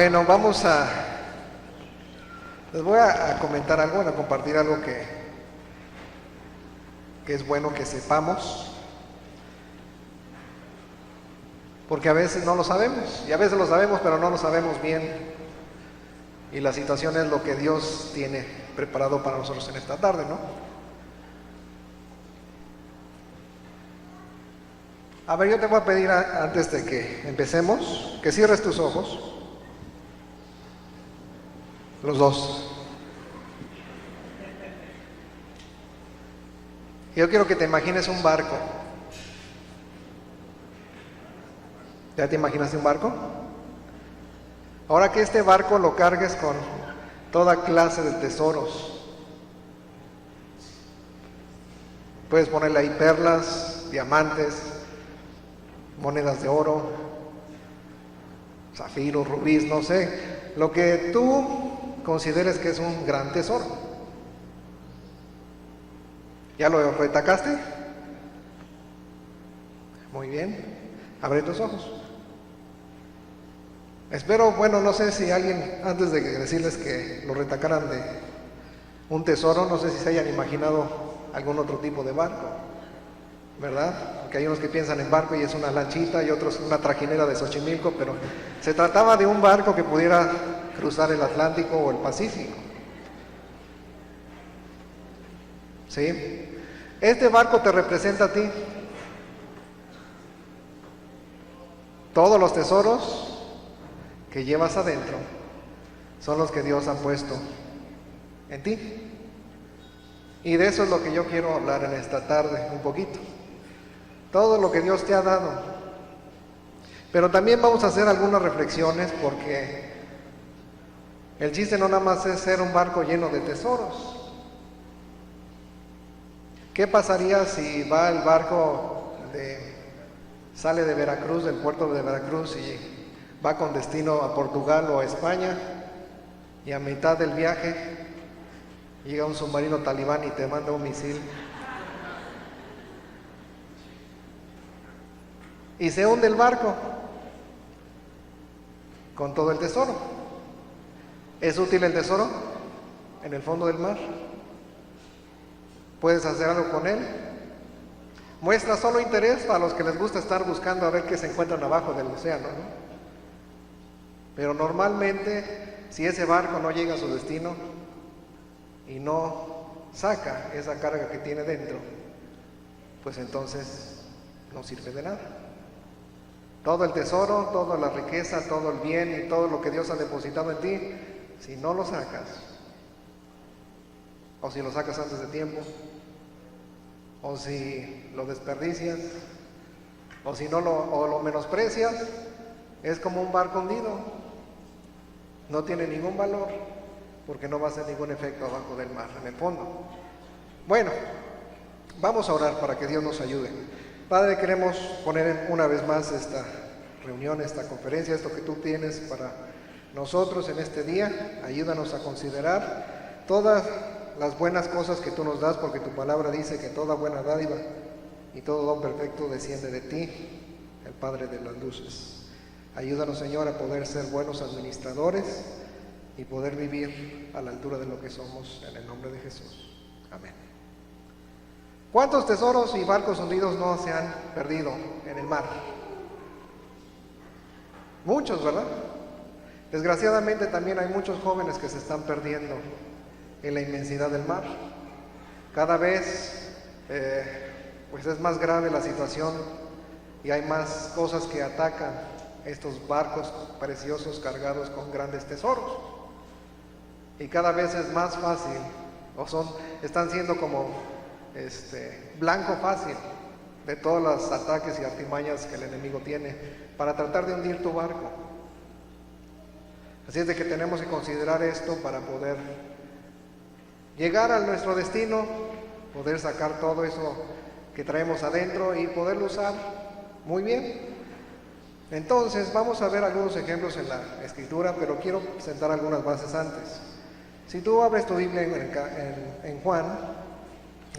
Bueno, les voy a comentar algo, a compartir algo que es bueno que sepamos, porque a veces no lo sabemos, y a veces lo sabemos, pero no lo sabemos bien, y la situación es lo que Dios tiene preparado para nosotros en esta tarde, ¿no? A ver, yo te voy a pedir antes de que empecemos, que cierres tus ojos. Los dos. Yo quiero que te imagines un barco. ¿Ya te imaginaste un barco? Ahora que este barco lo cargues con toda clase de tesoros. Puedes ponerle ahí perlas, diamantes, monedas de oro, zafiros, rubíes, no sé, lo que tú consideres que es un gran tesoro. ¿Ya lo retacaste? Muy bien. Abre tus ojos. Espero, bueno, no sé si alguien, antes de decirles que lo retacaran de un tesoro, no sé si se hayan imaginado algún otro tipo de barco, ¿verdad? Porque hay unos que piensan en barco y es una lanchita y otros una trajinera de Xochimilco, pero se trataba de un barco que pudiera cruzar el Atlántico o el Pacífico. ¿Sí? Este barco te representa a ti. Todos los tesoros que llevas adentro son los que Dios ha puesto en ti. Y de eso es lo que yo quiero hablar en esta tarde, un poquito. Todo lo que Dios te ha dado. Pero también vamos a hacer algunas reflexiones, porque el chiste no nada más es ser un barco lleno de tesoros. ¿Qué pasaría si va el barco sale de Veracruz, del puerto de Veracruz, y va con destino a Portugal o a España, y a mitad del viaje llega un submarino talibán y te manda un misil y se hunde el barco con todo el tesoro? ¿Es útil el tesoro en el fondo del mar? ¿Puedes hacer algo con él? Muestra solo interés para los que les gusta estar buscando a ver qué se encuentran abajo del océano, ¿no? Pero normalmente, si ese barco no llega a su destino y no saca esa carga que tiene dentro, pues entonces no sirve de nada. Todo el tesoro, toda la riqueza, todo el bien y todo lo que Dios ha depositado en ti, si no lo sacas, o si lo sacas antes de tiempo, o si lo desperdicias, o si no lo menosprecias, es como un barco hundido. No tiene ningún valor, porque no va a hacer ningún efecto abajo del mar, en el fondo. Bueno, vamos a orar para que Dios nos ayude. Padre, queremos poner una vez más esta reunión, esta conferencia, esto que tú tienes para nosotros en este día. Ayúdanos a considerar todas las buenas cosas que tú nos das, porque tu palabra dice que toda buena dádiva y todo don perfecto desciende de ti, el Padre de las luces. Ayúdanos, Señor, a poder ser buenos administradores y poder vivir a la altura de lo que somos, en el nombre de Jesús. Amén. ¿Cuántos tesoros y barcos hundidos no se han perdido en el mar? Muchos, ¿verdad? Desgraciadamente también hay muchos jóvenes que se están perdiendo en la inmensidad del mar. Cada vez pues es más grave la situación y hay más cosas que atacan estos barcos preciosos cargados con grandes tesoros. Y cada vez es más fácil, están siendo como blanco fácil de todos los ataques y artimañas que el enemigo tiene para tratar de hundir tu barco. Así es de que tenemos que considerar esto para poder llegar a nuestro destino, poder sacar todo eso que traemos adentro y poderlo usar muy bien. Entonces vamos a ver algunos ejemplos en la Escritura, pero quiero sentar algunas bases antes. Si tú abres tu Biblia en Juan,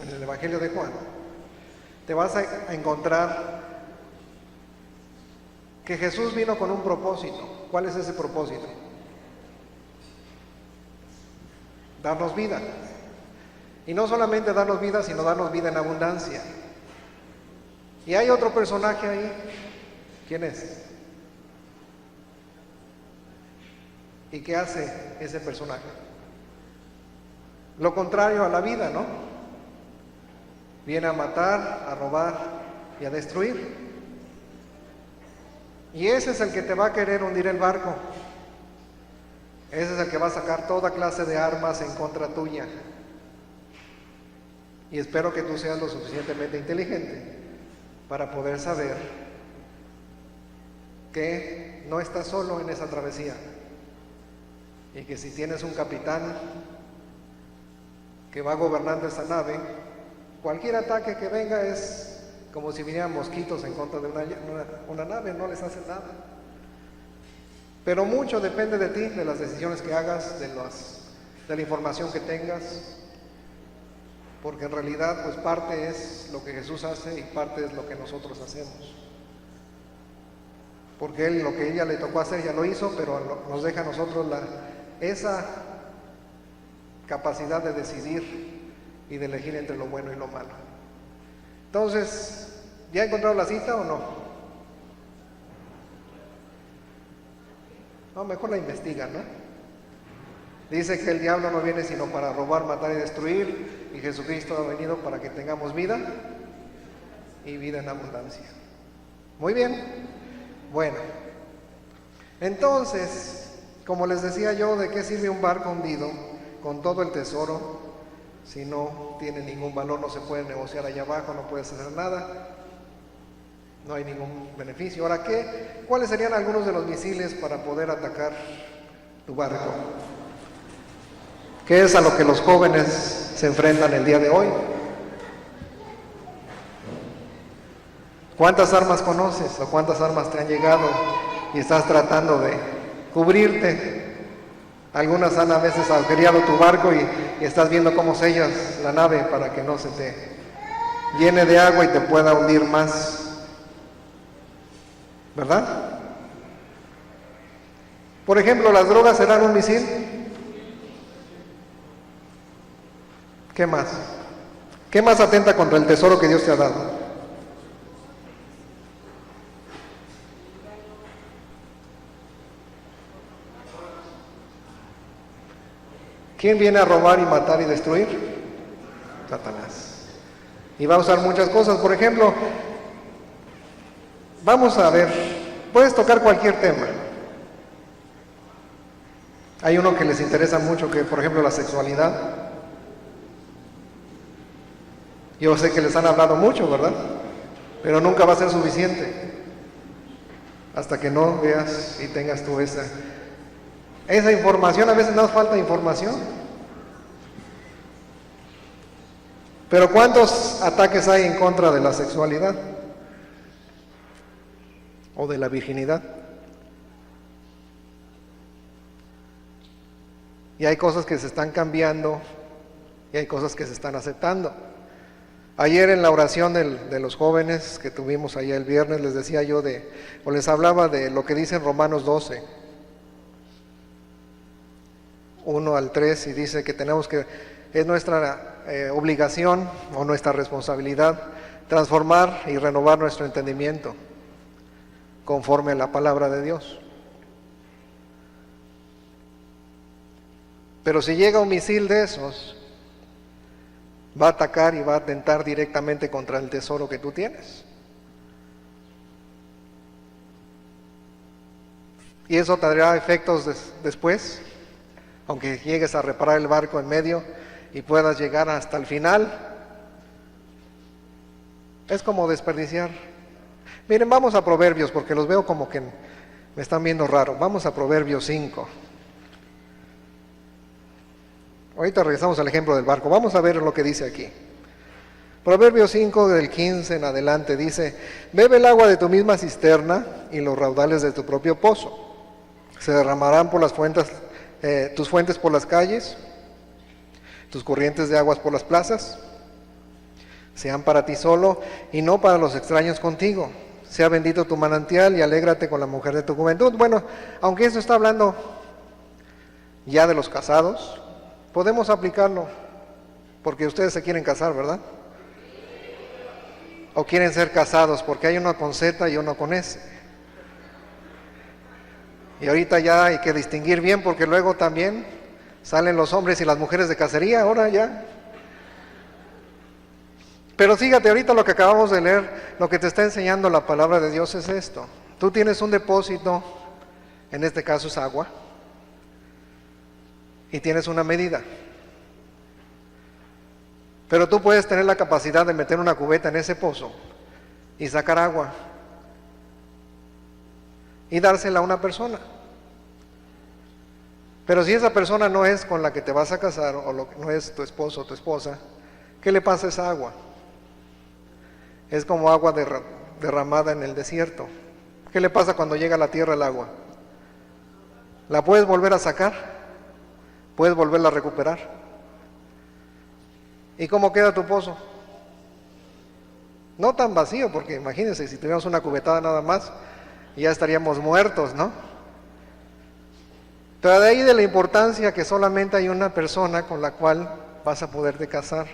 en el Evangelio de Juan, te vas a encontrar que Jesús vino con un propósito. ¿Cuál es ese propósito? darnos vida. Y no solamente darnos vida, sino darnos vida en abundancia. Y hay otro personaje ahí. ¿Quién es? ¿Y qué hace ese personaje? Lo contrario a la vida, ¿no? Viene a matar, a robar y a destruir. Y ese es el que te va a querer hundir el barco. Ese es el que va a sacar toda clase de armas en contra tuya. Y espero que tú seas lo suficientemente inteligente para poder saber que no estás solo en esa travesía. Y que si tienes un capitán que va gobernando esa nave, cualquier ataque que venga es como si vinieran mosquitos en contra de una nave, no les hace nada. Pero mucho depende de ti, de las decisiones que hagas, de la información que tengas, porque en realidad pues parte es lo que Jesús hace y parte es lo que nosotros hacemos. Porque Él, lo que ella le tocó hacer ya lo hizo, pero nos deja a nosotros esa capacidad de decidir y de elegir entre lo bueno y lo malo. Entonces, ¿ya encontraron la cita o no? No, mejor la investigan, ¿no? Dice que el diablo no viene sino para robar, matar y destruir, y Jesucristo ha venido para que tengamos vida y vida en abundancia. Muy bien. Bueno, entonces, como les decía yo, ¿de qué sirve un barco hundido con todo el tesoro si no tiene ningún valor? No se puede negociar allá abajo, no puedes hacer nada, no hay ningún beneficio. Ahora, ¿cuáles serían algunos de los misiles para poder atacar tu barco? ¿Qué es a lo que los jóvenes se enfrentan el día de hoy? ¿Cuántas armas conoces o cuántas armas te han llegado y estás tratando de cubrirte? Algunas han a veces agujereado tu barco y estás viendo cómo sellas la nave para que no se te llene de agua y te pueda hundir más, ¿verdad? Por ejemplo, ¿las drogas serán un misil? ¿Qué más? ¿Qué más atenta contra el tesoro que Dios te ha dado? ¿Quién viene a robar y matar y destruir? Satanás. Y va a usar muchas cosas. Por ejemplo, vamos a ver, puedes tocar cualquier tema. Hay uno que les interesa mucho, que por ejemplo la sexualidad. Yo sé que les han hablado mucho, ¿verdad? Pero nunca va a ser suficiente hasta que no veas y tengas tú esa información. A veces nos falta información. Pero ¿cuántos ataques hay en contra de la sexualidad o de la virginidad? Y hay cosas que se están cambiando y hay cosas que se están aceptando. Ayer en la oración de los jóvenes que tuvimos allá el viernes, les decía yo les hablaba de lo que dice en Romanos 12, 1 al 3, y dice que es nuestra obligación o nuestra responsabilidad transformar y renovar nuestro entendimiento conforme a la palabra de Dios. Pero si llega un misil de esos, va a atacar y va a atentar directamente contra el tesoro que tú tienes. Y eso traerá efectos después, aunque llegues a reparar el barco en medio y puedas llegar hasta el final. Es como desperdiciar. Miren, vamos a Proverbios, porque los veo como que me están viendo raro. Vamos a Proverbios 5. Ahorita regresamos al ejemplo del barco. Vamos a ver lo que dice aquí. Proverbios 5 del 15 en adelante dice: bebe el agua de tu misma cisterna y los raudales de tu propio pozo. Se derramarán por las fuentes, tus fuentes por las calles, tus corrientes de aguas por las plazas. Sean para ti solo y no para los extraños contigo. Sea bendito tu manantial y alégrate con la mujer de tu juventud. Bueno, aunque esto está hablando ya de los casados, podemos aplicarlo, porque ustedes se quieren casar, ¿verdad? O quieren ser casados, porque hay uno con Z y uno con S. Y ahorita ya hay que distinguir bien, porque luego también salen los hombres y las mujeres de cacería, ahora ya. Pero fíjate, ahorita lo que acabamos de leer, lo que te está enseñando la palabra de Dios es esto. Tú tienes un depósito, en este caso es agua, y tienes una medida. Pero tú puedes tener la capacidad de meter una cubeta en ese pozo y sacar agua y dársela a una persona. Pero si esa persona no es con la que te vas a casar, o no es tu esposo o tu esposa, ¿qué le pasa a esa agua? Es como agua derramada en el desierto. ¿Qué le pasa cuando llega a la tierra el agua? ¿La puedes volver a sacar? ¿Puedes volverla a recuperar? ¿Y cómo queda tu pozo? No tan vacío, porque imagínense, si tuviéramos una cubetada nada más, ya estaríamos muertos, ¿no? Pero de ahí de la importancia que solamente hay una persona con la cual vas a poderte casar.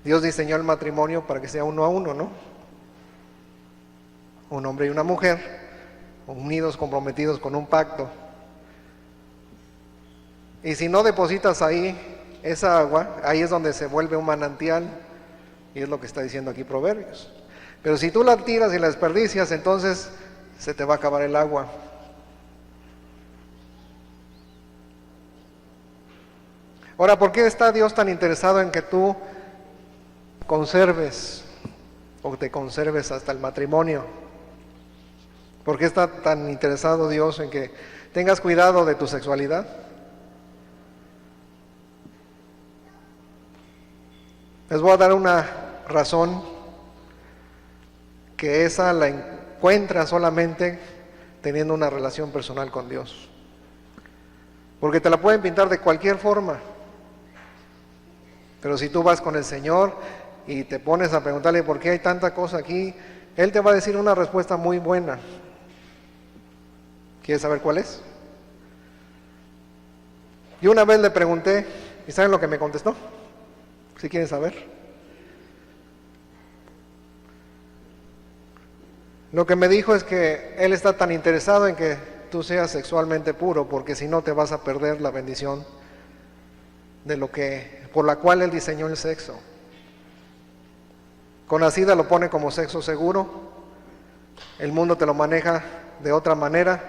Dios diseñó el matrimonio para que sea uno a uno, ¿no? Un hombre y una mujer, unidos, comprometidos con un pacto. Y si no depositas ahí esa agua, ahí es donde se vuelve un manantial, y es lo que está diciendo aquí Proverbios. Pero si tú la tiras y la desperdicias, entonces se te va a acabar el agua. Ahora, ¿por qué está Dios tan interesado en que tú conserves o te conserves hasta el matrimonio? ¿Por qué está tan interesado Dios en que tengas cuidado de tu sexualidad? Les voy a dar una razón, que esa la encuentras solamente teniendo una relación personal con Dios. Porque te la pueden pintar de cualquier forma. Pero si tú vas con el Señor y te pones a preguntarle por qué hay tanta cosa aquí, Él te va a decir una respuesta muy buena. ¿Quieres saber cuál es? Yo una vez le pregunté, ¿y saben lo que me contestó? ¿Sí quieren saber? Lo que me dijo es que Él está tan interesado en que tú seas sexualmente puro, porque si no te vas a perder la bendición de lo que, por la cual Él diseñó el sexo. Con nacida lo pone como sexo seguro, el mundo te lo maneja de otra manera,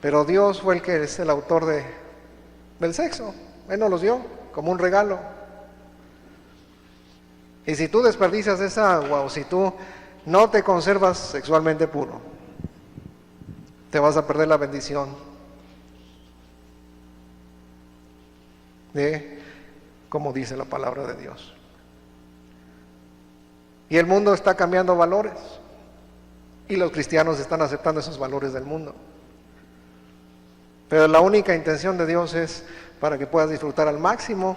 pero Dios fue el que es el autor del sexo. Él nos los dio como un regalo. Y si tú desperdicias esa agua, o si tú no te conservas sexualmente puro, te vas a perder la bendición de, como dice la palabra de Dios. Y el mundo está cambiando valores, y los cristianos están aceptando esos valores del mundo. Pero la única intención de Dios es para que puedas disfrutar al máximo.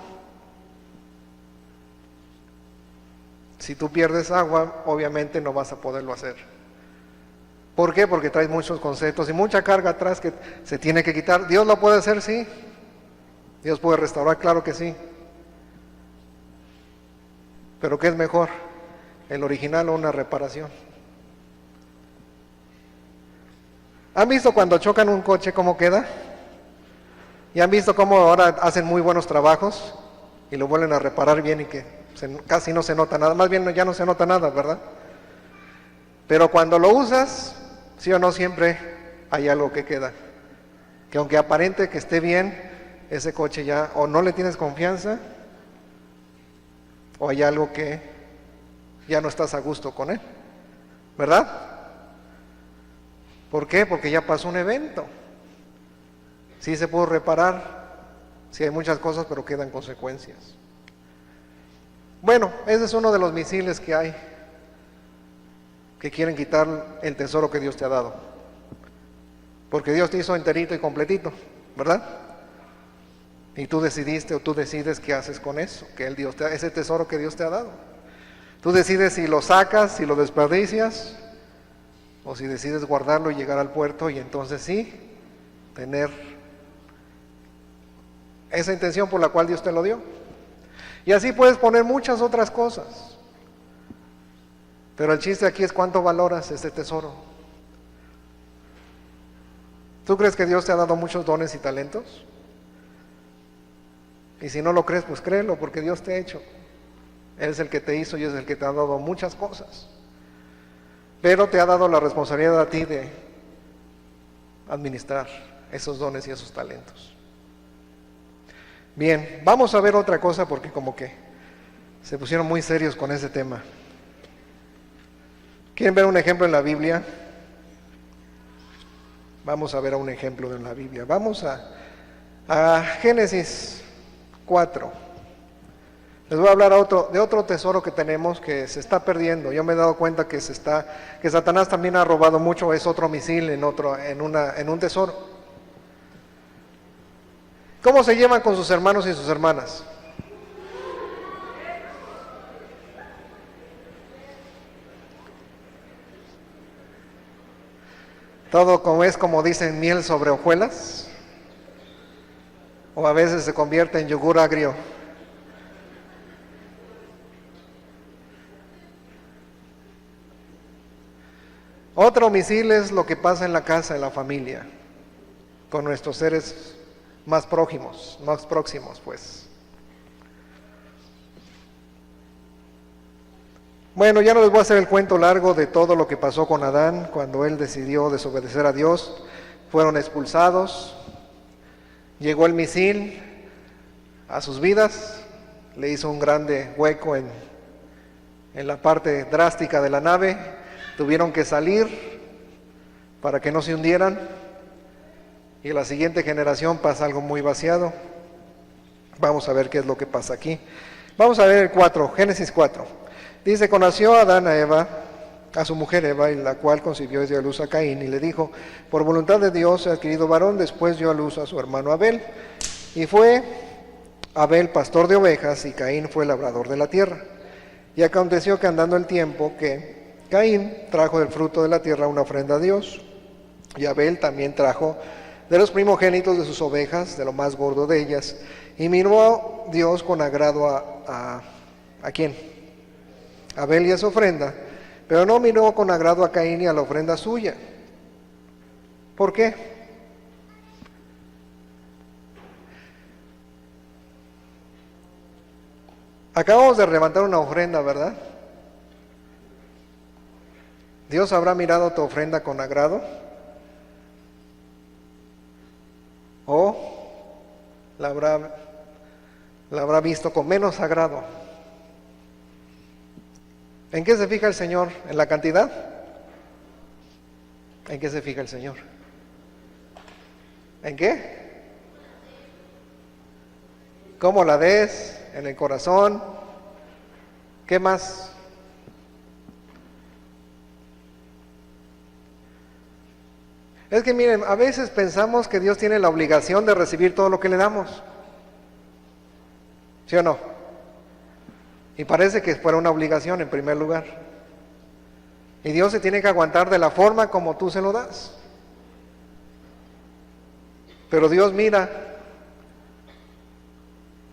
Si tú pierdes agua, obviamente no vas a poderlo hacer. ¿Por qué? Porque traes muchos conceptos y mucha carga atrás que se tiene que quitar. ¿Dios lo puede hacer? Sí. ¿Dios puede restaurar? Claro que sí. ¿Pero qué es mejor? ¿El original o una reparación? ¿Han visto cuando chocan un coche cómo queda? ¿Y han visto cómo ahora hacen muy buenos trabajos y lo vuelven a reparar bien y que casi no se nota nada? Más bien ya no se nota nada, ¿verdad? Pero cuando lo usas, sí o no, siempre hay algo que queda. Que aunque aparente que esté bien, ese coche ya o no le tienes confianza, o hay algo que ya no estás a gusto con él, ¿verdad? ¿Por qué? Porque ya pasó un evento. Sí se pudo reparar, sí hay muchas cosas, pero quedan consecuencias. Bueno, ese es uno de los misiles que hay, que quieren quitar el tesoro que Dios te ha dado. Porque Dios te hizo enterito y completito, ¿verdad? Y tú decidiste o tú decides qué haces con eso, que ese tesoro que Dios te ha dado. Tú decides si lo sacas, si lo desperdicias, o si decides guardarlo y llegar al puerto y entonces sí, tener esa intención por la cual Dios te lo dio. Y así puedes poner muchas otras cosas. Pero el chiste aquí es cuánto valoras este tesoro. ¿Tú crees que Dios te ha dado muchos dones y talentos? Y si no lo crees, pues créelo, porque Dios te ha hecho. Él es el que te hizo y es el que te ha dado muchas cosas. Pero te ha dado la responsabilidad a ti de administrar esos dones y esos talentos. Bien, vamos a ver otra cosa porque como que se pusieron muy serios con ese tema. ¿Quieren ver un ejemplo en la Biblia? Vamos a ver un ejemplo en la Biblia. Vamos a Génesis 4. Les voy a hablar de otro tesoro que tenemos que se está perdiendo. Yo me he dado cuenta que Satanás también ha robado mucho, es otro misil en un tesoro. ¿Cómo se llevan con sus hermanos y sus hermanas? Todo como dicen, miel sobre hojuelas, o a veces se convierte en yogur agrio. Otro misil es lo que pasa en la casa, en la familia, con nuestros seres más próximos, pues. Bueno, ya no les voy a hacer el cuento largo de todo lo que pasó con Adán cuando él decidió desobedecer a Dios. Fueron expulsados, llegó el misil a sus vidas, le hizo un grande hueco en la parte drástica de la nave, tuvieron que salir para que no se hundieran, y en la siguiente generación pasa algo muy vaciado. Vamos a ver qué es lo que pasa aquí. Vamos a ver el 4, Génesis 4. Dice: conoció Adán a Eva, a su mujer Eva, y la cual concibió y dio a luz a Caín, y le dijo: por voluntad de Dios he adquirido varón. Después dio a luz a su hermano Abel, y fue Abel pastor de ovejas, y Caín fue labrador de la tierra. Y aconteció que andando el tiempo, que Caín trajo del fruto de la tierra una ofrenda a Dios, y Abel también trajo de los primogénitos de sus ovejas, de lo más gordo de ellas. Y miró Dios con agrado ¿a quién? Abel y a su ofrenda, pero no miró con agrado a Caín y a la ofrenda suya. ¿Por qué? Acabamos de levantar una ofrenda, ¿verdad? ¿Dios habrá mirado tu ofrenda con agrado? ¿O la habrá visto con menos agrado? ¿En qué se fija el Señor? ¿En la cantidad? ¿En qué se fija el Señor? ¿En qué? ¿Cómo la des? ¿En el corazón? ¿Qué más? Es que miren, a veces pensamos que Dios tiene la obligación de recibir todo lo que le damos. ¿Sí o no? Y parece que fuera una obligación en primer lugar. Y Dios se tiene que aguantar de la forma como tú se lo das. Pero Dios mira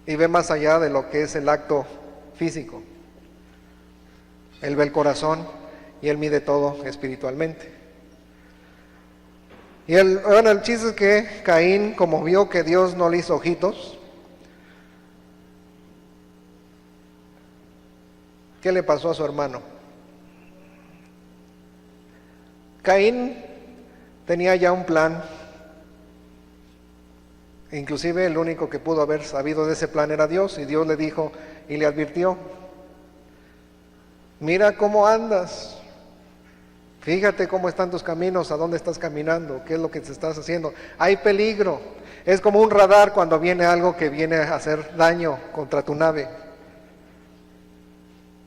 y ve más allá de lo que es el acto físico. Él ve el corazón y Él mide todo espiritualmente. Y el chiste es que Caín, como vio que Dios no le hizo ojitos, ¿qué le pasó a su hermano? Caín tenía ya un plan, inclusive el único que pudo haber sabido de ese plan era Dios, y Dios le dijo y le advirtió: mira cómo andas, fíjate cómo están tus caminos, a dónde estás caminando, qué es lo que te estás haciendo, hay peligro. Es como un radar cuando viene algo que viene a hacer daño contra tu nave,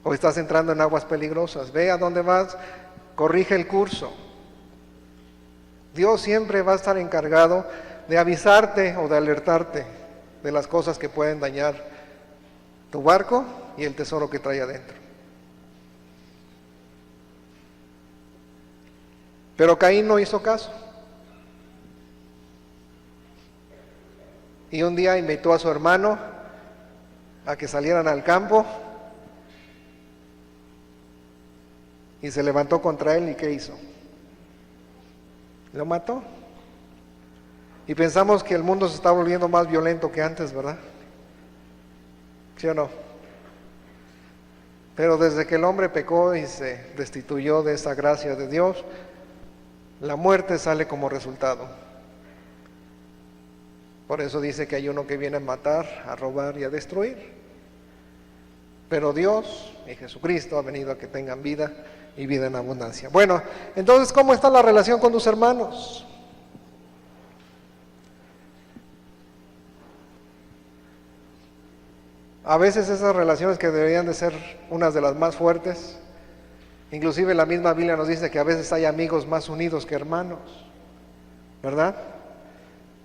o estás entrando en aguas peligrosas. Ve a dónde vas, corrige el curso. Dios siempre va a estar encargado de avisarte o de alertarte de las cosas que pueden dañar tu barco y el tesoro que trae adentro. Pero Caín no hizo caso. y un día invitó a su hermano a que salieran al campo y se levantó contra él. ¿Y qué hizo? Lo mató. Y pensamos que el mundo se está volviendo más violento que antes, ¿verdad? ¿Sí o no? Pero desde que el hombre pecó y se destituyó de esa gracia de Dios, la muerte sale como resultado. Por eso dice que hay uno que viene a matar, a robar y a destruir. Pero Dios y Jesucristo ha venido a que tengan vida y vida en abundancia. Bueno, entonces, ¿cómo está la relación con tus hermanos? A veces esas relaciones que deberían de ser unas de las más fuertes, inclusive la misma Biblia nos dice que a veces hay amigos más unidos que hermanos, ¿verdad?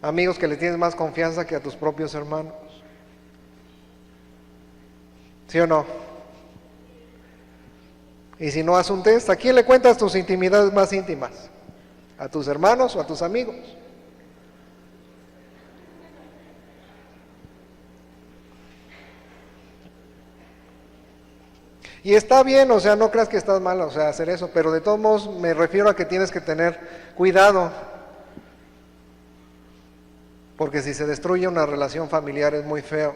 Amigos que le tienes más confianza que a tus propios hermanos. ¿Sí o no? Y si no, haz un test. ¿A quién le cuentas tus intimidades más íntimas? ¿A tus hermanos o a tus amigos? Y está bien, o sea, no creas que estás mal, o sea, hacer eso, pero de todos modos me refiero a que tienes que tener cuidado, porque si se destruye una relación familiar es muy feo.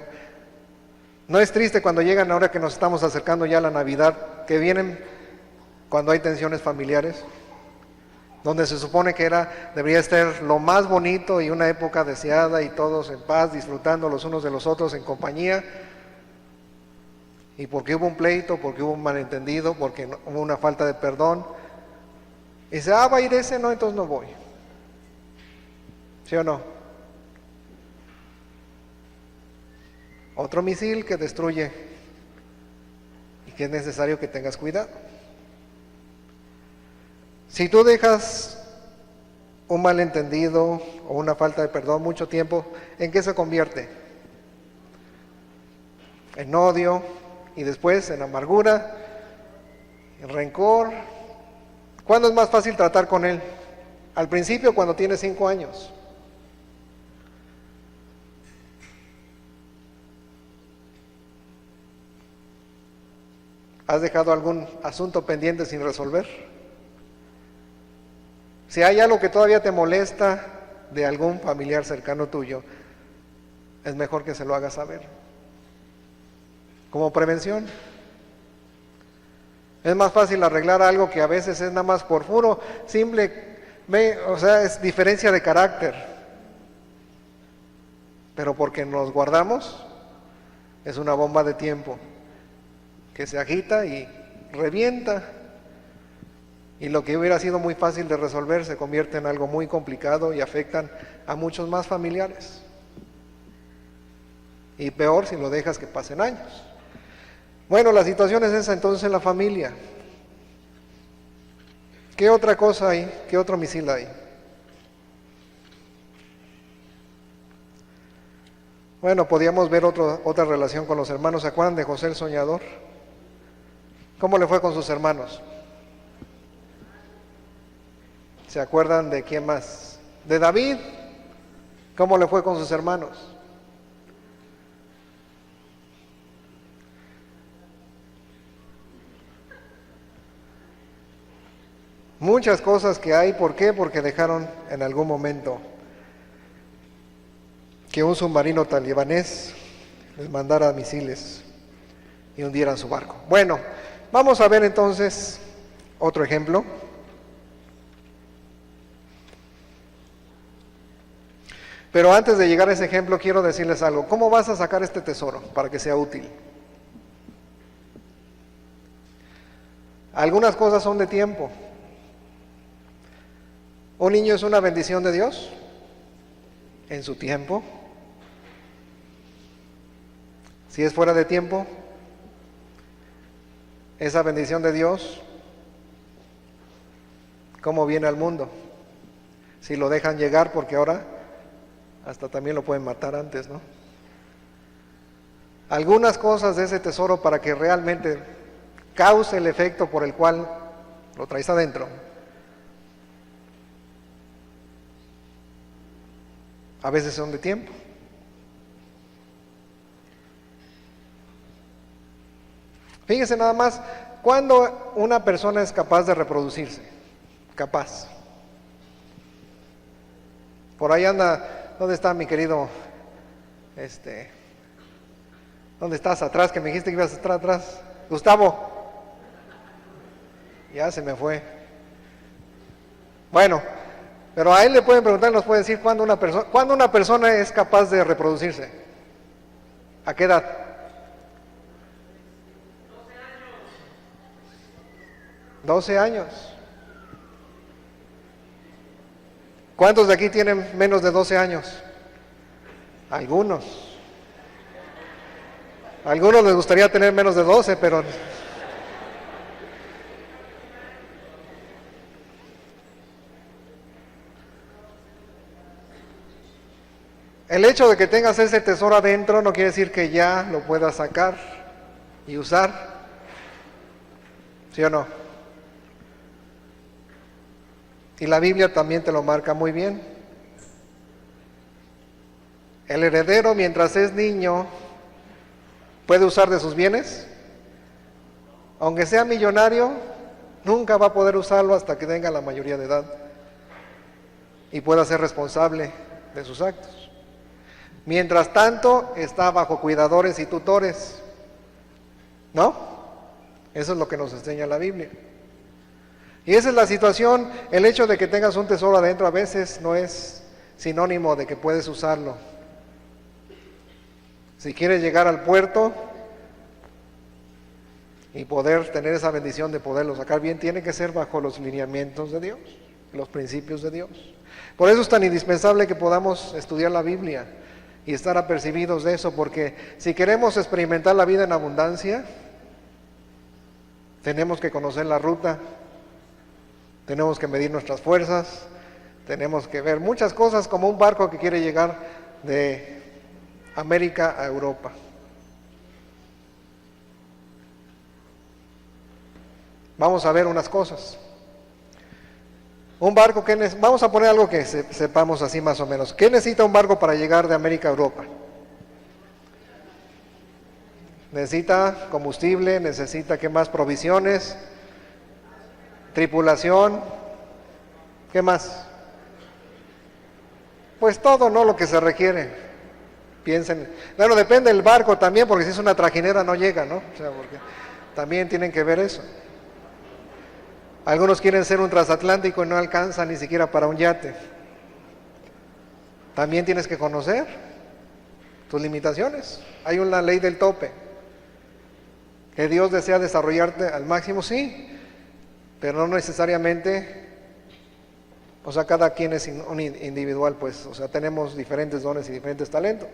¿No es triste cuando llegan, ahora que nos estamos acercando ya a la Navidad, que vienen cuando hay tensiones familiares? Donde se supone que debería estar lo más bonito y una época deseada y todos en paz, disfrutando los unos de los otros en compañía. Y porque hubo un pleito, porque hubo un malentendido, porque hubo una falta de perdón, y dice, va a ir ese, no, entonces no voy. ¿Sí o no? Otro misil que destruye y que es necesario que tengas cuidado. Si tú dejas un malentendido o una falta de perdón mucho tiempo, ¿en qué se convierte? En odio, y después en amargura, en rencor. ¿Cuándo es más fácil tratar con él? Al principio, cuando tienes 5 años. ¿Has dejado algún asunto pendiente sin resolver? Si hay algo que todavía te molesta de algún familiar cercano tuyo, es mejor que se lo hagas saber. Como prevención. Es más fácil arreglar algo que a veces es nada más por puro, simple, o sea, es diferencia de carácter. Pero porque nos guardamos, es una bomba de tiempo que se agita y revienta. Y lo que hubiera sido muy fácil de resolver se convierte en algo muy complicado y afectan a muchos más familiares. Y peor si lo dejas que pasen años. Bueno, la situación es esa entonces en la familia. ¿Qué otra cosa hay? ¿Qué otro misil hay? Bueno, podíamos ver otra relación con los hermanos. ¿Se acuerdan de José el soñador? ¿Cómo le fue con sus hermanos? ¿Se acuerdan de quién más? De David. ¿Cómo le fue con sus hermanos? Muchas cosas que hay. ¿Por qué? Porque dejaron en algún momento que un submarino talibanés les mandara misiles y hundieran su barco. Bueno, vamos a ver entonces otro ejemplo. Pero antes de llegar a ese ejemplo, quiero decirles algo. ¿Cómo vas a sacar este tesoro para que sea útil? Algunas cosas son de tiempo. ¿Un niño es una bendición de Dios? En su tiempo. Si es fuera de tiempo, esa bendición de Dios, ¿cómo viene al mundo? Si lo dejan llegar, porque ahora hasta también lo pueden matar antes, ¿no? Algunas cosas de ese tesoro para que realmente cause el efecto por el cual lo traes adentro. A veces son de tiempo. Fíjese nada más, ¿cuándo una persona es capaz de reproducirse? Capaz. Por ahí anda, ¿dónde está mi querido? ¿Dónde estás? Atrás, que me dijiste que ibas a estar atrás. Gustavo. Ya se me fue. Bueno, pero a él le pueden preguntar, nos puede decir cuándo una persona es capaz de reproducirse. ¿A qué edad? 12 años. ¿Cuántos de aquí tienen menos de 12 años? Algunos. A algunos les gustaría tener menos de 12, pero... El hecho de que tengas ese tesoro adentro no quiere decir que ya lo puedas sacar y usar. ¿Sí o no? Y la Biblia también te lo marca muy bien. El heredero, mientras es niño, puede usar de sus bienes. Aunque sea millonario, nunca va a poder usarlo hasta que tenga la mayoría de edad y pueda ser responsable de sus actos. Mientras tanto, está bajo cuidadores y tutores, ¿no? Eso es lo que nos enseña la Biblia. Y esa es la situación. El hecho de que tengas un tesoro adentro a veces no es sinónimo de que puedes usarlo. Si quieres llegar al puerto y poder tener esa bendición de poderlo sacar bien, tiene que ser bajo los lineamientos de Dios, los principios de Dios. Por eso es tan indispensable que podamos estudiar la Biblia y estar apercibidos de eso, porque si queremos experimentar la vida en abundancia, tenemos que conocer la ruta, tenemos que medir nuestras fuerzas, tenemos que ver muchas cosas como un barco que quiere llegar de América a Europa. Vamos a ver unas cosas. Un barco que vamos a poner algo que sepamos así más o menos. ¿Qué necesita un barco para llegar de América a Europa? Necesita combustible, necesita ¿qué más? Provisiones, tripulación, ¿qué más? Pues todo, ¿no? Lo que se requiere. Piensen, bueno, depende del barco también, porque si es una trajinera no llega, ¿no? O sea, porque también tienen que ver eso. Algunos quieren ser un transatlántico y no alcanzan ni siquiera para un yate. También tienes que conocer tus limitaciones. Hay una ley del tope. Que Dios desea desarrollarte al máximo, sí, pero no necesariamente, o sea, cada quien es un individual, pues, o sea, tenemos diferentes dones y diferentes talentos.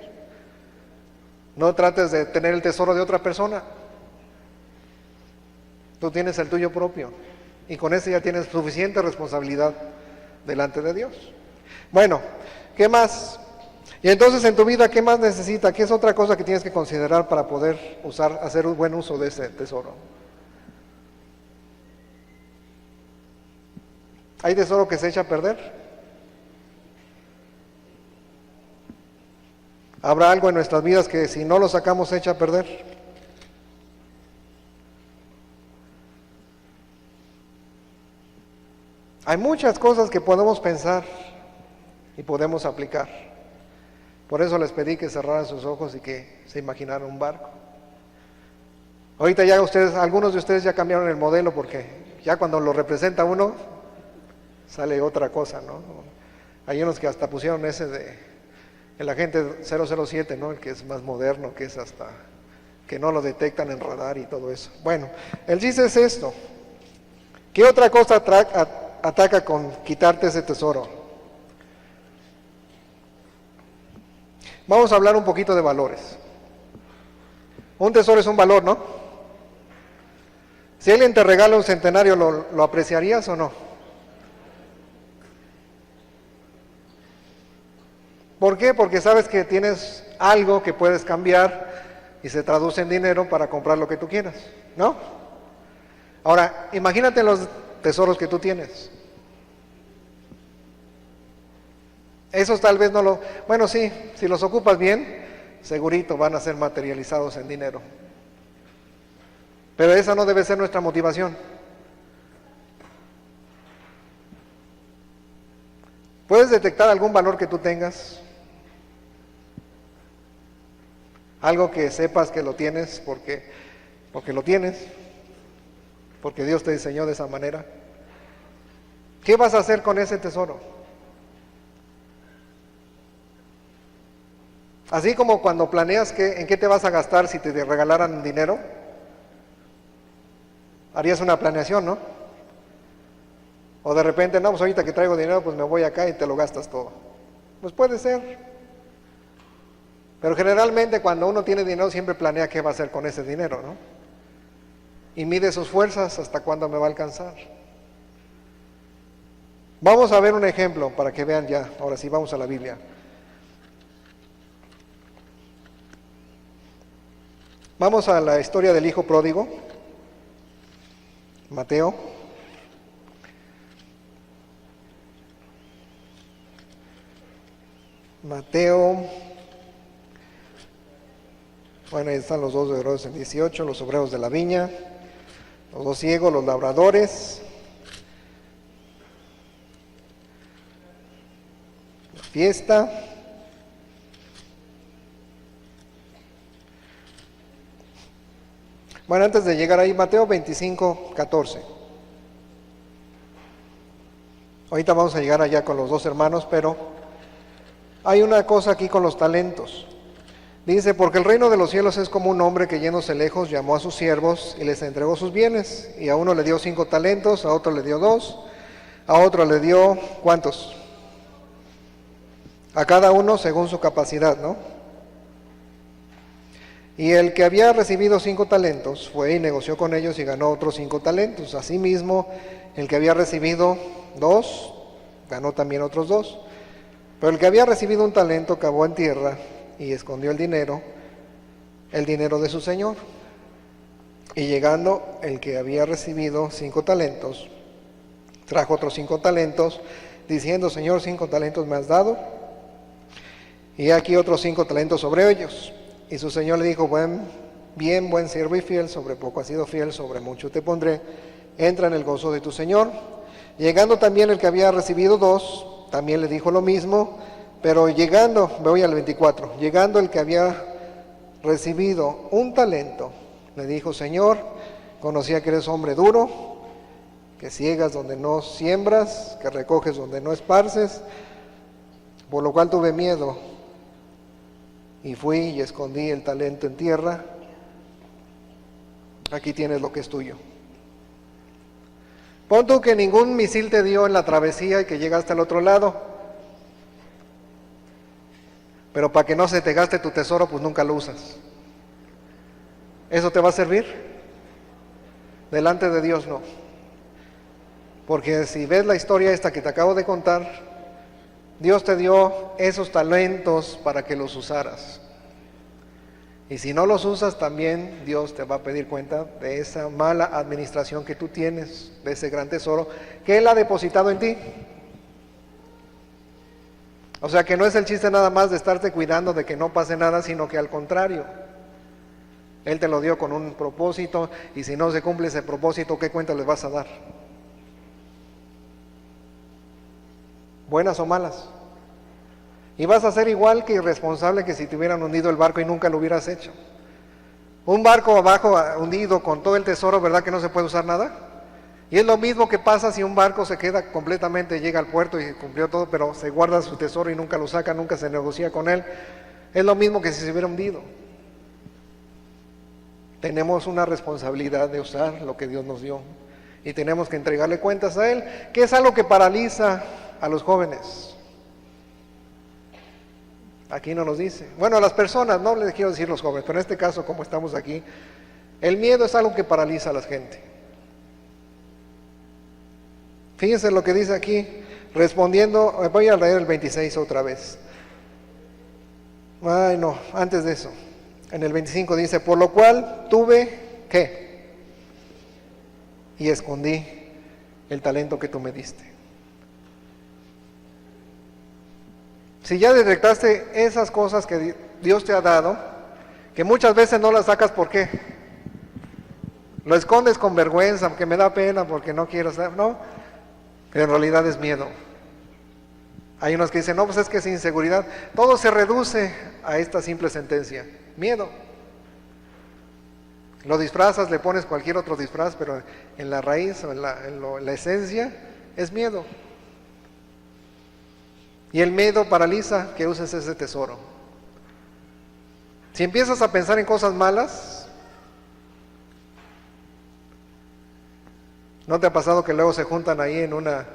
No trates de tener el tesoro de otra persona. Tú tienes el tuyo propio. Y con eso ya tienes suficiente responsabilidad delante de Dios. Bueno, ¿qué más? Y entonces en tu vida, ¿qué más necesita? ¿Qué es otra cosa que tienes que considerar para poder hacer un buen uso de ese tesoro? ¿Hay tesoro que se echa a perder? ¿Habrá algo en nuestras vidas que si no lo sacamos se echa a perder? Hay muchas cosas que podemos pensar y podemos aplicar. Por eso les pedí que cerraran sus ojos y que se imaginaran un barco. Ahorita ya algunos de ustedes ya cambiaron el modelo, porque ya cuando lo representa uno, sale otra cosa, ¿no? Hay unos que hasta pusieron ese de el agente 007, ¿no? El que es más moderno, que es hasta que no lo detectan en radar y todo eso. Bueno, el chiste es esto. ¿Qué otra cosa ataca con quitarte ese tesoro? Vamos a hablar un poquito de valores. Un tesoro es un valor, ¿no? Si alguien te regala un centenario, ¿lo apreciarías o no? ¿Por qué? Porque sabes que tienes algo que puedes cambiar y se traduce en dinero para comprar lo que tú quieras, ¿no? Ahora, imagínate los tesoros que tú tienes. Esos tal vez no lo... Bueno, sí, si los ocupas bien, segurito van a ser materializados en dinero. Pero esa no debe ser nuestra motivación. ¿Puedes detectar algún valor que tú tengas? Algo que sepas que lo tienes porque lo tienes, porque Dios te diseñó de esa manera. ¿Qué vas a hacer con ese tesoro? Así como cuando planeas en qué te vas a gastar si te regalaran dinero, harías una planeación, ¿no? O de repente, no, pues ahorita que traigo dinero, pues me voy acá y te lo gastas todo. Pues puede ser. Pero generalmente cuando uno tiene dinero siempre planea qué va a hacer con ese dinero, ¿no? Y mide sus fuerzas hasta cuándo me va a alcanzar. Vamos a ver un ejemplo para que vean ya. Ahora sí, vamos a la Biblia. Vamos a la historia del hijo pródigo. Mateo. Bueno, ahí están los dos obreros en 18, los obreros de la viña, los dos ciegos, los labradores, la fiesta, bueno, antes de llegar ahí, Mateo 25, 14. Ahorita vamos a llegar allá con los dos hermanos, pero hay una cosa aquí con los talentos. Dice, porque el reino de los cielos es como un hombre que yéndose lejos llamó a sus siervos y les entregó sus bienes. Y a uno le dio 5 talentos, a otro le dio 2, a otro le dio, ¿cuántos? A cada uno según su capacidad, ¿no? Y el que había recibido 5 talentos fue y negoció con ellos y ganó otros 5 talentos. Asimismo, el que había recibido 2, ganó también otros 2. Pero el que había recibido un talento cavó en tierra y escondió el dinero de su señor. Y llegando el que había recibido 5 talentos, trajo otros 5 talentos, diciendo, Señor, 5 talentos me has dado, y aquí otros 5 talentos sobre ellos. Y su señor le dijo, buen siervo y fiel, sobre poco has sido fiel, sobre mucho te pondré, entra en el gozo de tu señor. Llegando también el que había recibido 2, también le dijo lo mismo, pero llegando, me voy al 24, llegando el que había recibido 1 talento, le dijo, Señor, conocía que eres hombre duro, que ciegas donde no siembras, que recoges donde no esparces, por lo cual tuve miedo, y fui y escondí el talento en tierra, aquí tienes lo que es tuyo. Pon tú que ningún misil te dio en la travesía y que llegaste al otro lado, pero para que no se te gaste tu tesoro, pues nunca lo usas. ¿Eso te va a servir? Delante de Dios no. Porque si ves la historia esta que te acabo de contar, Dios te dio esos talentos para que los usaras. Y si no los usas, también Dios te va a pedir cuenta de esa mala administración que tú tienes, de ese gran tesoro que Él ha depositado en ti. O sea que no es el chiste nada más de estarte cuidando de que no pase nada, sino que al contrario, Él te lo dio con un propósito, y si no se cumple ese propósito, ¿qué cuenta les vas a dar? ¿Buenas o malas? Y vas a ser igual que irresponsable que si te hubieran hundido el barco y nunca lo hubieras hecho. Un barco abajo hundido con todo el tesoro, ¿verdad que no se puede usar nada? Y es lo mismo que pasa si un barco se queda completamente, llega al puerto y cumplió todo, pero se guarda su tesoro y nunca lo saca, nunca se negocia con él. Es lo mismo que si se hubiera hundido. Tenemos una responsabilidad de usar lo que Dios nos dio y tenemos que entregarle cuentas a Él, que es algo que paraliza a los jóvenes. Aquí no nos dice. Bueno, a las personas, no les quiero decir los jóvenes, pero en este caso, como estamos aquí, el miedo es algo que paraliza a la gente. Fíjense lo que dice aquí, respondiendo, voy a leer el 26 otra vez. Ay, no, antes de eso, en el 25 dice, por lo cual tuve, ¿qué? Y escondí el talento que tú me diste. Si ya detectaste esas cosas que Dios te ha dado, que muchas veces no las sacas, ¿por qué? Lo escondes con vergüenza, porque me da pena, porque no quiero estar, no, pero en realidad es miedo. Hay unos que dicen, no, pues es que es inseguridad. Todo se reduce a esta simple sentencia, miedo. Lo disfrazas, le pones cualquier otro disfraz, pero en la raíz o en la esencia es miedo. Y el miedo paraliza que uses ese tesoro. Si empiezas a pensar en cosas malas, ¿no te ha pasado que luego se juntan ahí en una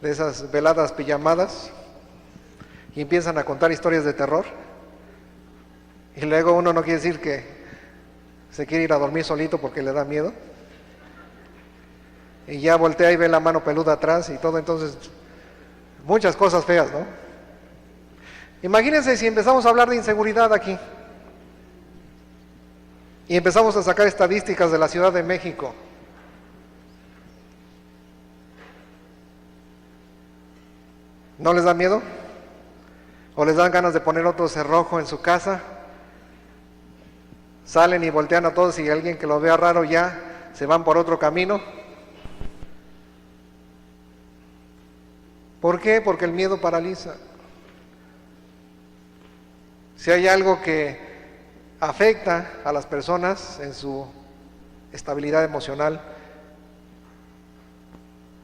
de esas veladas pijamadas y empiezan a contar historias de terror? Y luego uno no quiere decir que se quiere ir a dormir solito porque le da miedo. Y ya voltea y ve la mano peluda atrás y todo, entonces muchas cosas feas, ¿no? Imagínense si empezamos a hablar de inseguridad aquí y empezamos a sacar estadísticas de la Ciudad de México. ¿No les da miedo? ¿O les dan ganas de poner otro cerrojo en su casa? Salen y voltean a todos y alguien que lo vea raro ya se van por otro camino. ¿Por qué? Porque el miedo paraliza. Si hay algo que afecta a las personas en su estabilidad emocional,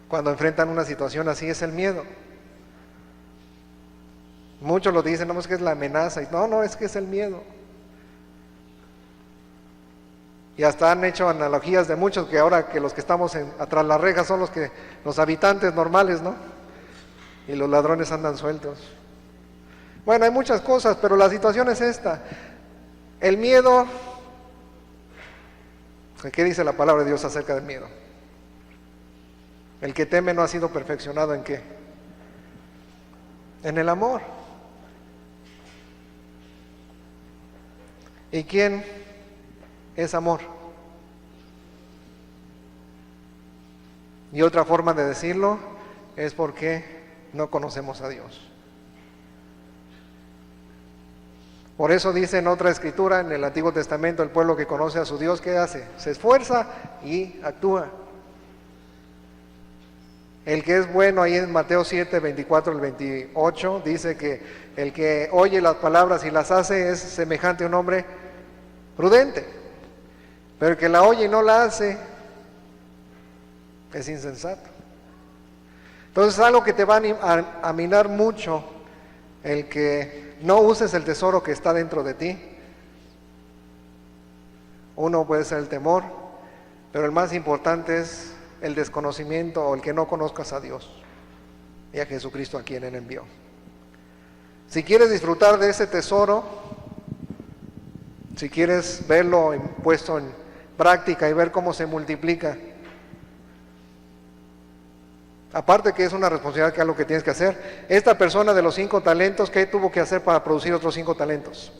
cuando enfrentan una situación así, es el miedo. Muchos lo dicen, no, es que es la amenaza. No, es que es el miedo. Y hasta han hecho analogías de muchos que ahora que los que estamos atrás las rejas son los habitantes normales, ¿no? Y los ladrones andan sueltos. Bueno, hay muchas cosas, pero la situación es esta. El miedo, ¿qué dice la palabra de Dios acerca del miedo? El que teme no ha sido perfeccionado ¿en qué? En el amor. ¿Y quién es amor? Y otra forma de decirlo es porque no conocemos a Dios. Por eso dice en otra escritura, en el Antiguo Testamento, el pueblo que conoce a su Dios, ¿qué hace? Se esfuerza y actúa. El que es bueno, ahí en Mateo 7, 24 al 28, dice que el que oye las palabras y las hace es semejante a un hombre prudente. Pero el que la oye y no la hace es insensato. Entonces algo que te va a minar mucho el que no uses el tesoro que está dentro de ti. Uno puede ser el temor, pero el más importante es el desconocimiento o el que no conozcas a Dios y a Jesucristo a quien Él envió. Si quieres disfrutar de ese tesoro, si quieres verlo puesto en práctica y ver cómo se multiplica, aparte que es una responsabilidad que es lo que tienes que hacer. Esta persona de los 5 talentos, ¿qué tuvo que hacer para producir otros 5 talentos?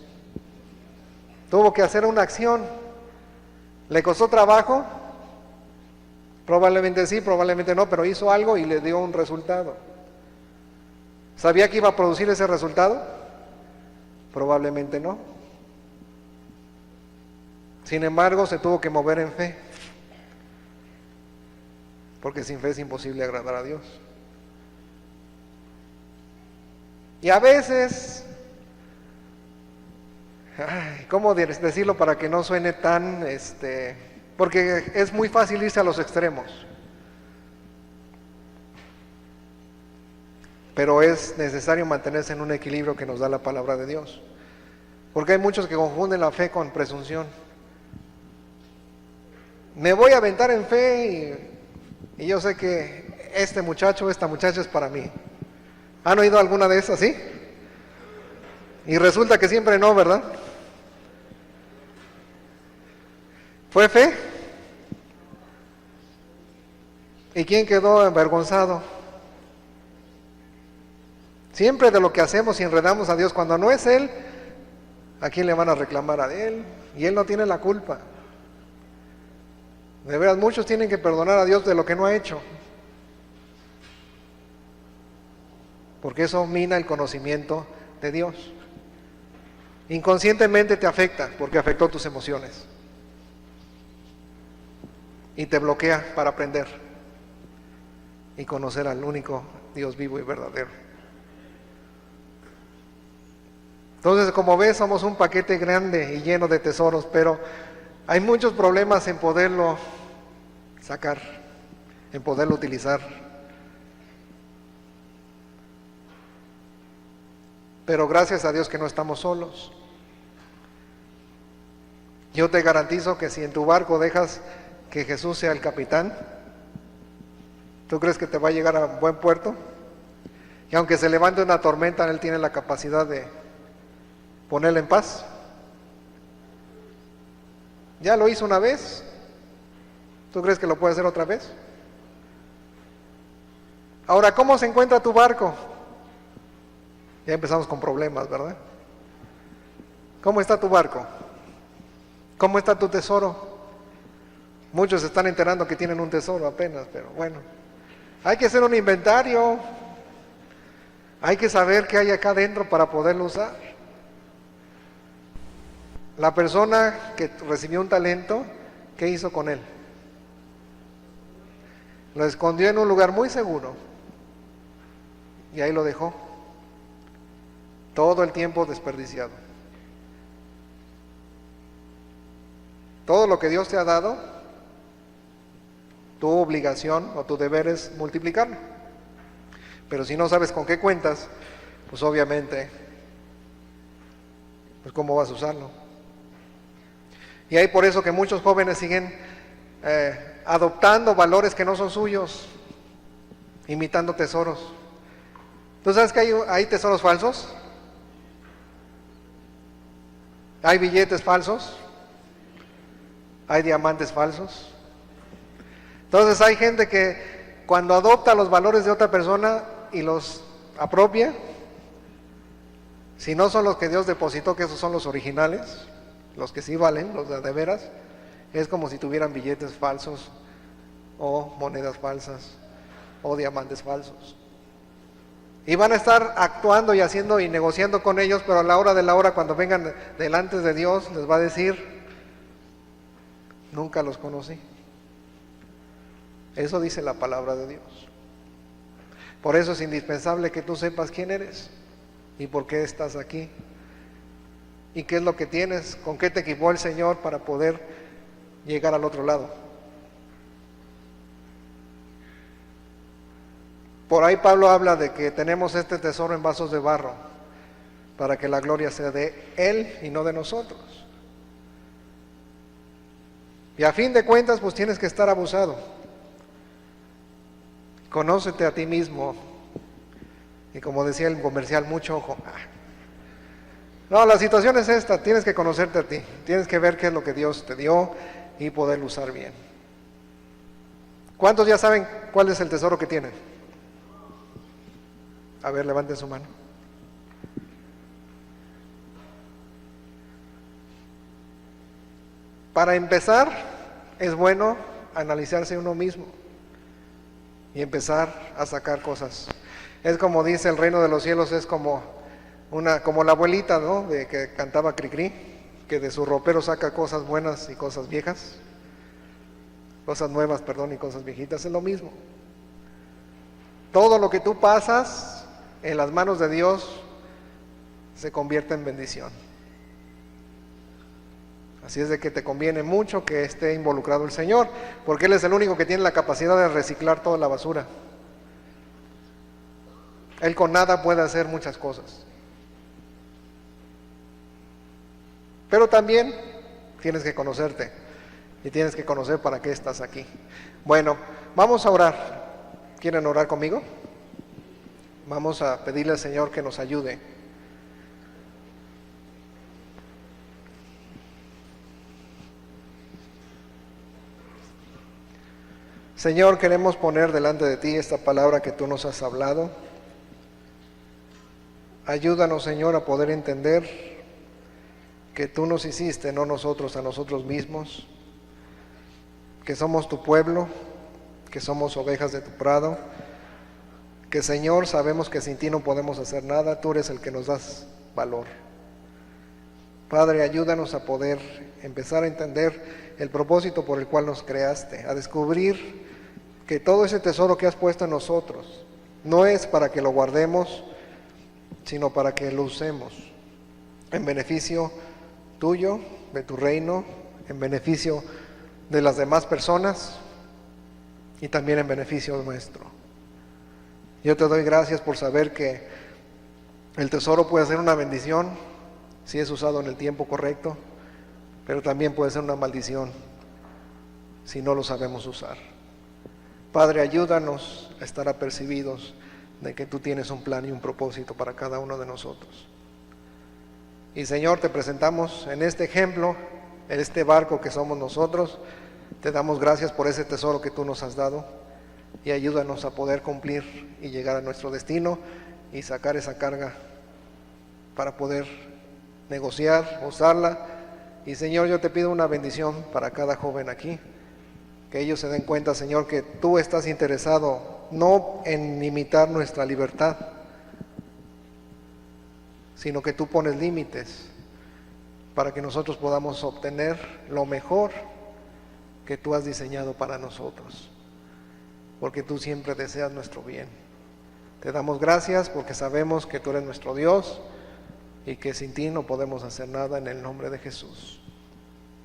Tuvo que hacer una acción. ¿Le costó trabajo? Probablemente sí, probablemente no, pero hizo algo y le dio un resultado. ¿Sabía que iba a producir ese resultado? Probablemente no. Sin embargo, se tuvo que mover en fe. Porque sin fe es imposible agradar a Dios. Y a veces, ¿cómo decirlo para que no suene tan, porque es muy fácil irse a los extremos. Pero es necesario mantenerse en un equilibrio que nos da la palabra de Dios. Porque hay muchos que confunden la fe con presunción. Me voy a aventar en fe y yo sé que este muchacho, esta muchacha es para mí. ¿Han oído alguna de esas, sí? Y resulta que siempre no, ¿verdad? ¿Fue fe? ¿Y quién quedó avergonzado? Siempre de lo que hacemos y enredamos a Dios, cuando no es Él, ¿a quién le van a reclamar? A Él, y Él no tiene la culpa. De veras, muchos tienen que perdonar a Dios de lo que no ha hecho, porque eso mina el conocimiento de Dios. Inconscientemente te afecta, porque afectó tus emociones. y te bloquea para aprender y conocer al único Dios vivo y verdadero. Entonces, como ves, somos un paquete grande y lleno de tesoros, pero hay muchos problemas en poderlo sacar, en poderlo utilizar. Pero gracias a Dios que no estamos solos. Yo te garantizo que si en tu barco dejas que Jesús sea el capitán, ¿tú crees que te va a llegar a buen puerto? Y aunque se levante una tormenta, Él tiene la capacidad de ponerla en paz. Ya lo hizo una vez. ¿Tú crees que lo puede hacer otra vez? Ahora, ¿cómo se encuentra tu barco? Ya empezamos con problemas, ¿verdad? ¿Cómo está tu barco? ¿Cómo está tu tesoro? Muchos se están enterando que tienen un tesoro apenas, pero bueno. Hay que hacer un inventario. Hay que saber qué hay acá adentro para poderlo usar. La persona que recibió un talento, ¿qué hizo con él? Lo escondió en un lugar muy seguro y ahí lo dejó. Todo el tiempo desperdiciado. Todo lo que Dios te ha dado, tu obligación o tu deber es multiplicarlo. Pero si no sabes con qué cuentas, pues obviamente, pues cómo vas a usarlo. Y hay por eso que muchos jóvenes siguen adoptando valores que no son suyos, imitando tesoros. ¿Tú sabes que hay tesoros falsos? Hay billetes falsos, hay diamantes falsos. Entonces hay gente que cuando adopta los valores de otra persona y los apropia, si no son los que Dios depositó, que esos son los originales, los que sí valen, los de veras, es como si tuvieran billetes falsos o monedas falsas o diamantes falsos. Y van a estar actuando y haciendo y negociando con ellos, pero a la hora de la hora, cuando vengan delante de Dios, les va a decir: nunca los conocí. Eso dice la palabra de Dios. Por eso es indispensable que tú sepas quién eres y por qué estás aquí y qué es lo que tienes, con qué te equipó el Señor para poder llegar al otro lado. Por ahí Pablo habla de que tenemos este tesoro en vasos de barro para que la gloria sea de Él y no de nosotros. Y a fin de cuentas, pues tienes que estar abusado. Conócete a ti mismo. Y como decía el comercial, mucho ojo. No, la situación es esta, tienes que conocerte a ti. Tienes que ver qué es lo que Dios te dio y poderlo usar bien. ¿Cuántos ya saben cuál es el tesoro que tienen? A ver, levanten su mano. Para empezar, es bueno analizarse uno mismo y empezar a sacar cosas. Es como dice, el reino de los cielos es como la abuelita, ¿no? De que cantaba Cricri, que de su ropero saca cosas buenas y cosas viejas, cosas nuevas, perdón, y cosas viejitas. Es lo mismo. Todo lo que tú pasas en las manos de Dios se convierte en bendición. Así es de que te conviene mucho que esté involucrado el Señor, porque Él es el único que tiene la capacidad de reciclar toda la basura. Él con nada puede hacer muchas cosas. Pero también tienes que conocerte y tienes que conocer para qué estás aquí. Bueno, vamos a orar. ¿Quieren orar conmigo? Vamos a pedirle al Señor que nos ayude. Señor, queremos poner delante de ti esta palabra que tú nos has hablado. Ayúdanos, Señor, a poder entender que tú nos hiciste, no nosotros a nosotros mismos, que somos tu pueblo, que somos ovejas de tu prado, que, Señor, sabemos que sin ti no podemos hacer nada. Tú eres el que nos das valor. Padre, ayúdanos a poder empezar a entender el propósito por el cual nos creaste, a descubrir que todo ese tesoro que has puesto en nosotros no es para que lo guardemos, sino para que lo usemos en beneficio tuyo, de tu reino, en beneficio de las demás personas y también en beneficio nuestro. Yo te doy gracias por saber que el tesoro puede ser una bendición si es usado en el tiempo correcto, pero también puede ser una maldición si no lo sabemos usar. Padre, ayúdanos a estar apercibidos de que tú tienes un plan y un propósito para cada uno de nosotros. Y Señor, te presentamos en este ejemplo, en este barco que somos nosotros. Te damos gracias por ese tesoro que tú nos has dado y ayúdanos a poder cumplir y llegar a nuestro destino y sacar esa carga para poder negociar, usarla. Y Señor, yo te pido una bendición para cada joven aquí, que ellos se den cuenta, Señor, que tú estás interesado no en limitar nuestra libertad, sino que tú pones límites para que nosotros podamos obtener lo mejor que tú has diseñado para nosotros, porque tú siempre deseas nuestro bien. Te damos gracias porque sabemos que tú eres nuestro Dios y que sin ti no podemos hacer nada, en el nombre de Jesús.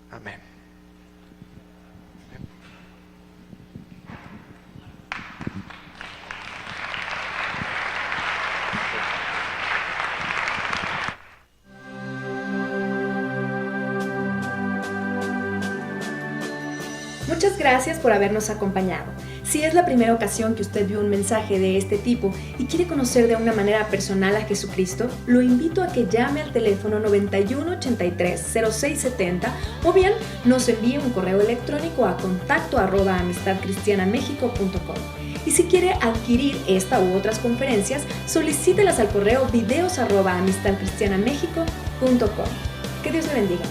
Amén. Muchas gracias por habernos acompañado. Si es la primera ocasión que usted vio un mensaje de este tipo y quiere conocer de una manera personal a Jesucristo, lo invito a que llame al teléfono 9183-0670 o bien nos envíe un correo electrónico a contacto@amistadcristianamexico.com. Y si quiere adquirir esta u otras conferencias, solicítelas al correo videos@amistadcristianamexico.com. Que Dios le bendiga.